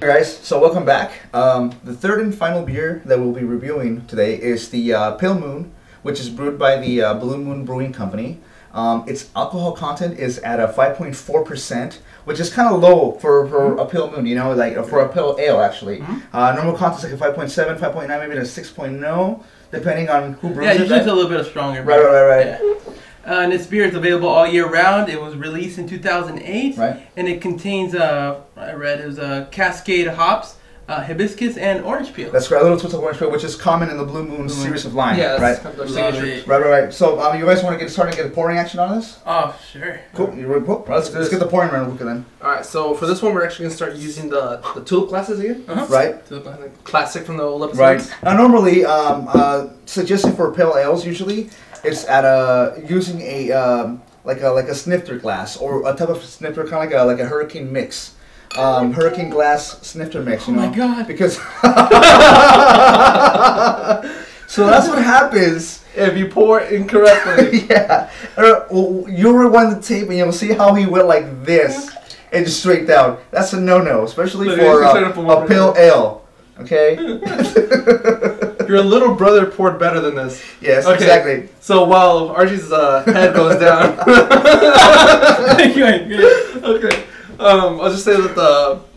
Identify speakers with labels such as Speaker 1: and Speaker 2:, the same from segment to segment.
Speaker 1: guys, so welcome back. The third and final beer that we'll be reviewing today is the Pale Moon, which is brewed by the Blue Moon Brewing Company. Its alcohol content is at a 5.4%, which is kind of low for a Pale Moon, you know, like for a Pale Ale actually. Normal content is like a 5.7, 5.9, maybe a 6.0, depending on who brews it.
Speaker 2: Yeah, usually it's a little bit stronger.
Speaker 1: Right.
Speaker 2: Yeah. And this beer is available all year round. It was released in 2008.
Speaker 1: Right.
Speaker 2: And it contains, I read, it was Cascade hops, hibiscus, and orange peel.
Speaker 1: That's right, a little twist of orange peel, which is common in the Blue Moon series of line.
Speaker 2: Yeah,
Speaker 1: right. Right. So, you guys want to get started and get a pouring action on this?
Speaker 2: Oh, sure.
Speaker 1: Cool. You ready? Cool. Let's get the pouring round then.
Speaker 3: All right. So for this one, we're actually gonna start using the tulip glasses again.
Speaker 1: Right.
Speaker 3: Classic from the old episodes.
Speaker 1: Right. Now, normally, suggested for pale ales, usually it's at using a like a snifter glass or a type of snifter, kind of like a hurricane mix. Hurricane glass snifter mix, you know?
Speaker 2: Oh my god.
Speaker 1: Because so that's what happens
Speaker 3: if you pour incorrectly.
Speaker 1: Yeah. You rewind the tape and you'll see how he went like this and just straight down. That's a no-no, especially for a pale ale. Okay?
Speaker 3: Your little brother poured better than this.
Speaker 1: Yes,
Speaker 3: okay.
Speaker 1: Exactly.
Speaker 3: So while Archie's head goes down. Okay. I'll just say that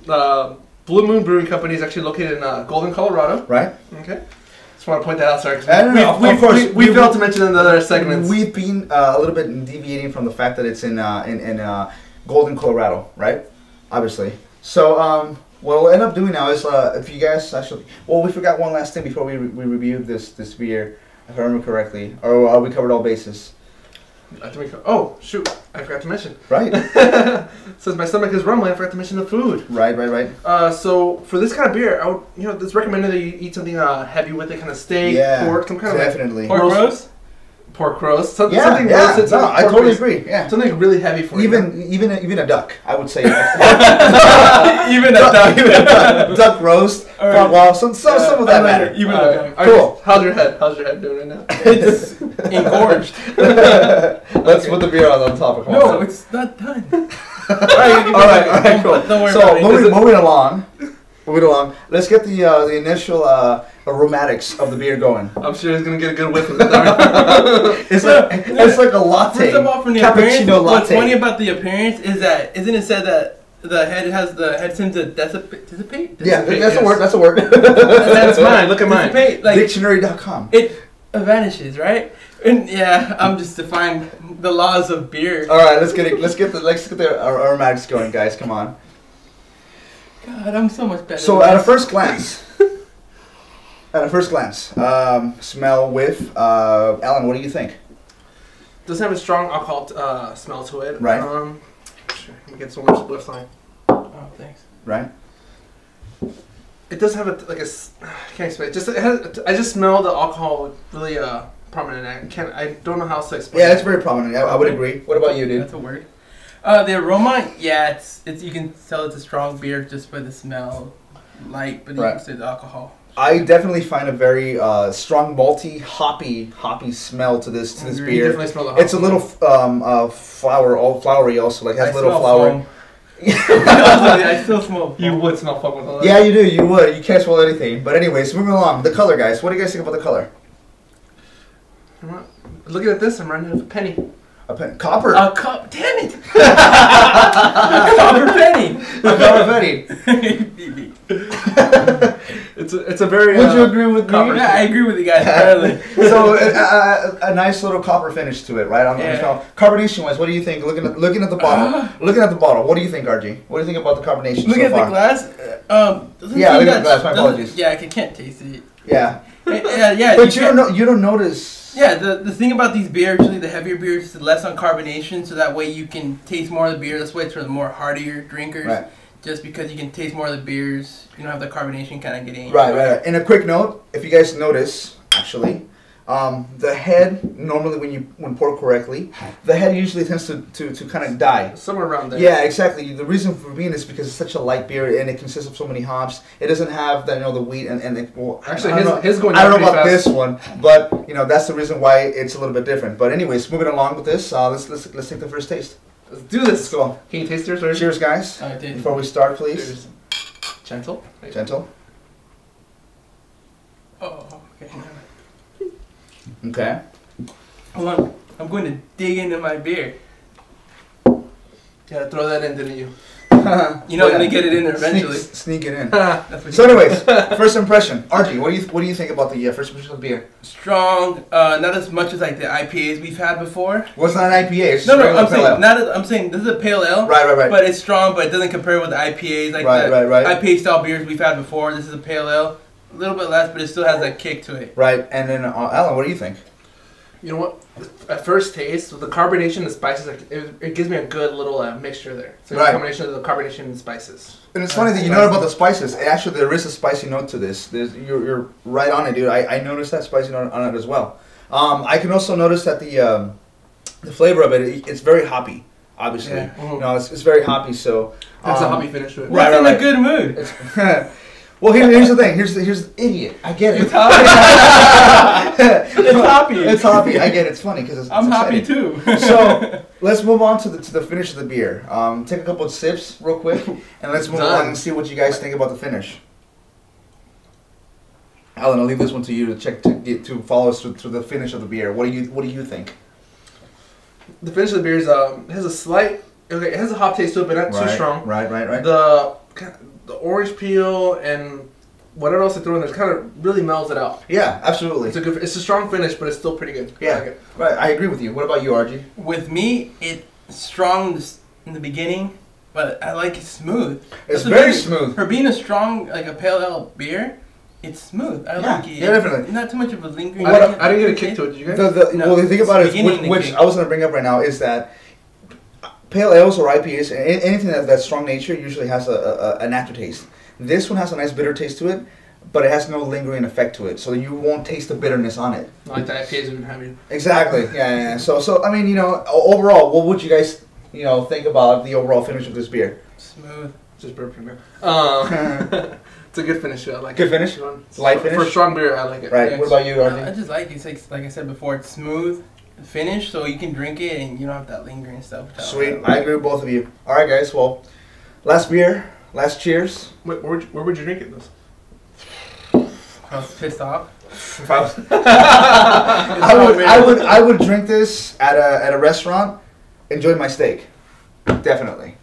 Speaker 3: the Blue Moon Brewing Company is actually located in Golden, Colorado.
Speaker 1: Right.
Speaker 3: Okay. Just want to point that out, sorry.
Speaker 1: Of course,
Speaker 3: we failed to mention in the other segments.
Speaker 1: We've been a little bit deviating from the fact that it's in Golden, Colorado, right? Obviously. So what we'll end up doing now is if you guys actually, we forgot one last thing before we reviewed this beer, if I remember correctly, or we covered all bases.
Speaker 3: Oh shoot! I forgot to mention.
Speaker 1: Right.
Speaker 3: Since my stomach is rumbling, I forgot to mention the food.
Speaker 1: Right.
Speaker 3: So for this kind of beer, I would, it's recommended that you eat something heavy with it, kind of steak, pork, some kind of
Speaker 1: definitely
Speaker 2: pork roast.
Speaker 3: Pork roast. Something
Speaker 1: roasted. No, I totally agree. Yeah.
Speaker 3: Something really heavy for you.
Speaker 1: Even a duck, I would say.
Speaker 2: Even a duck.
Speaker 1: Duck roast. Well, some of that matter.
Speaker 2: Even a duck.
Speaker 3: Cool. How's your head doing right now?
Speaker 2: It's engorged.
Speaker 1: Let's put the beer on top of it.
Speaker 2: No, it's not done.
Speaker 1: All right, cool.
Speaker 2: Don't worry
Speaker 1: so
Speaker 2: about it.
Speaker 1: moving along. Let's get the initial aromatics of the beer going.
Speaker 3: I'm sure he's gonna get a good whiff of it.
Speaker 1: It's like a latte.
Speaker 2: First of all, from the appearance, what's funny about the appearance is that isn't it said that the head seems to dissipate?
Speaker 1: Yeah, that's a word. That's a word.
Speaker 3: That's mine. Look at mine.
Speaker 2: Like,
Speaker 1: Dictionary.com.
Speaker 2: It vanishes, right? And yeah, I'm just defying the laws of beer.
Speaker 1: All right, let's get the aromatics going, guys. Come on.
Speaker 2: God, I'm so much better.
Speaker 1: So at a first glance, smell, whiff, Alan, what do you think?
Speaker 3: Doesn't have a strong alcohol smell to it.
Speaker 1: Right.
Speaker 3: Sure, let me get so much whiff line.
Speaker 2: Oh, thanks.
Speaker 1: Right.
Speaker 3: It does have I can't explain. I just smell the alcohol really prominent. I don't know how else to explain.
Speaker 1: Yeah, it's very prominent. I would agree. What about you, dude?
Speaker 2: That's a word. The aroma, yeah, it's you can tell it's a strong beer just by the smell, light, but you can say the alcohol.
Speaker 1: I definitely find a very strong malty, hoppy smell to this beer.
Speaker 3: You definitely smell the hop.
Speaker 1: It's a little flowery also, like has a little flower.
Speaker 2: I still smell.
Speaker 3: You would smell foam with all that.
Speaker 1: Yeah, you do. You would. You can't smell anything. But anyways, moving along. The color, guys. What do you guys think about the color?
Speaker 3: Looking at this, I'm running out of a penny.
Speaker 1: A penny. Copper.
Speaker 2: A cup. Damn it. A copper penny.
Speaker 1: A copper penny.
Speaker 3: It's a very.
Speaker 1: Would you agree with me?
Speaker 2: Yeah, I agree with you guys entirely.
Speaker 1: So a nice little copper finish to it, right? Carbonation wise, what do you think? Looking at the bottle. Looking at the bottle. What do you think, RG? What do you think about the carbonation
Speaker 2: Look
Speaker 1: so
Speaker 2: at
Speaker 1: far?
Speaker 2: the glass.
Speaker 1: Yeah, look at the glass. My apologies.
Speaker 2: Yeah, I can't taste it.
Speaker 1: Yeah.
Speaker 2: Yeah.
Speaker 1: But you don't notice.
Speaker 2: Yeah, the thing about these beers, usually the heavier beers, is less on carbonation, so that way you can taste more of the beer. That's why it's for the more heartier drinkers.
Speaker 1: Right.
Speaker 2: Just because you can taste more of the beers, you don't have the carbonation kind of getting.
Speaker 1: Right. And a quick note, if you guys notice, actually, the head normally when poured correctly, the head usually tends to kind of die.
Speaker 3: Somewhere around there.
Speaker 1: Yeah, exactly. The reason for being is because it's such a light beer and it consists of so many hops. It doesn't have the the wheat and
Speaker 3: actually his going.
Speaker 1: I don't know about this one, but that's the reason why it's a little bit different. But anyways, moving along with this, let's take the first taste.
Speaker 3: Let's do this.
Speaker 1: Let's go.
Speaker 3: Can you taste yours? Or?
Speaker 1: Cheers, guys.
Speaker 2: All right,
Speaker 1: before we start, please.
Speaker 3: Cheers. Gentle.
Speaker 1: Gentle.
Speaker 2: Oh, okay.
Speaker 1: Okay.
Speaker 2: Hold on. I'm going to dig into my beer.
Speaker 3: Yeah, throw that in, didn't you?
Speaker 2: You know, I'm gonna get it in there eventually.
Speaker 1: Sneak it in.
Speaker 2: That's what
Speaker 1: So, anyways, first impression, Archie. What do you think about the first impression of beer?
Speaker 2: Strong, not as much as like the IPAs we've had before.
Speaker 1: Well, it's not an IPA. It's just
Speaker 2: No,
Speaker 1: regular
Speaker 2: I'm
Speaker 1: pale
Speaker 2: saying
Speaker 1: ale.
Speaker 2: not. I'm saying this is a pale ale.
Speaker 1: Right.
Speaker 2: But it's strong, but it doesn't compare with the IPAs like
Speaker 1: Right.
Speaker 2: IPA style beers we've had before. This is a pale ale, a little bit less, but it still has that kick to it.
Speaker 1: Right, and then Alan, what do you think?
Speaker 3: You know what? At first taste, with the carbonation, the spices, like, it gives me a good little mixture there. So it's a combination of the carbonation and spices.
Speaker 1: And it's funny that you know about the spices. Actually, there is a spicy note to this. You're right on it, dude. I noticed that spicy note on it as well. I can also notice that the flavor of it's very hoppy. Obviously,
Speaker 2: Yeah.
Speaker 3: Mm-hmm.
Speaker 1: you know, it's very hoppy. So
Speaker 3: It's a hoppy finish to it.
Speaker 2: Right, in a good mood.
Speaker 1: Well, here's the thing. Here's the idiot. I get it.
Speaker 2: It's hoppy. It's hoppy.
Speaker 1: It's hoppy. I get it. It's funny because
Speaker 2: I'm happy too.
Speaker 1: So let's move on to the finish of the beer. Take a couple of sips real quick, and let's move on and see what you guys think about the finish. Alan, I'll leave this one to you to follow us through the finish of the beer. What do you think?
Speaker 3: The finish of the beer is it has a slight, it has a hop taste to it, but not too strong.
Speaker 1: Right.
Speaker 3: The orange peel and whatever else they throw in there kind of really mellows it out.
Speaker 1: Yeah, absolutely.
Speaker 3: It's a strong finish, but it's still pretty good.
Speaker 1: Yeah,
Speaker 3: I like it.
Speaker 1: right. I agree with you. What about you, RG?
Speaker 2: With me, it's strong in the beginning, but I like it smooth.
Speaker 1: It's
Speaker 2: That's
Speaker 1: very
Speaker 2: the thing.
Speaker 1: smooth.
Speaker 2: For being a strong, like a pale ale beer, it's smooth. I like it.
Speaker 1: Yeah, definitely.
Speaker 2: Not too much of a lingering.
Speaker 3: I didn't get a kick to it. Did you guys?
Speaker 1: Well, the thing about it,
Speaker 2: beginning
Speaker 1: which I was going to bring up right now, is that pale ales or IPAs, anything that's strong nature, usually has an aftertaste. This one has a nice bitter taste to it, but it has no lingering effect to it, so you won't taste the bitterness on it.
Speaker 3: Not like the IPAs have been having.
Speaker 1: Exactly. Yeah. So I mean, you know, overall, what would you guys, you know, think about the overall finish of this beer?
Speaker 2: Smooth.
Speaker 3: Just burping there. It's a good finish. I like
Speaker 1: Good
Speaker 3: it.
Speaker 1: finish?
Speaker 3: It's
Speaker 1: Light finish?
Speaker 3: For a strong beer, I like it.
Speaker 1: Right.
Speaker 2: Yeah,
Speaker 1: What about you,
Speaker 2: I
Speaker 1: RJ?
Speaker 2: just like it. It's like I said before, it's smooth finish, so you can drink it and you don't have that lingering stuff.
Speaker 1: Sweet. I agree with both of you. All right, guys. Well, last beer, last cheers.
Speaker 3: Wait, where would you drink it? This?
Speaker 2: I was pissed off.
Speaker 1: If I was- I would drink this at a restaurant. Enjoy my steak. Definitely.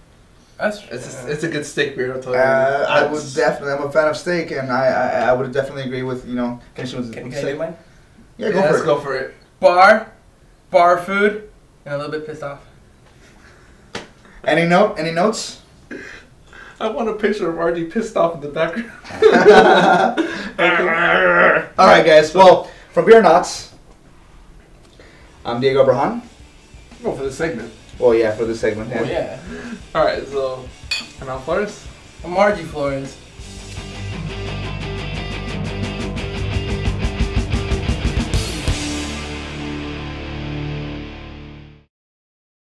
Speaker 3: It's a good steak beer. I'll tell you.
Speaker 1: I would definitely. I'm a fan of steak, and I would definitely agree with, you know, finishing with
Speaker 2: Can I
Speaker 1: steak.
Speaker 2: do mine?
Speaker 1: Yeah, go for
Speaker 3: let's
Speaker 1: it.
Speaker 3: go for it.
Speaker 2: Bar food, and a little bit pissed off.
Speaker 1: Any notes?
Speaker 3: I want a picture of RD pissed off in the background.
Speaker 1: All right, guys. Well, from Beernauts, I'm Diego Abrajan.
Speaker 3: Go for the segment.
Speaker 1: Well, yeah, for this segment.
Speaker 2: Oh yeah.
Speaker 3: All right, so I'm Flores.
Speaker 2: I'm Margie Flores.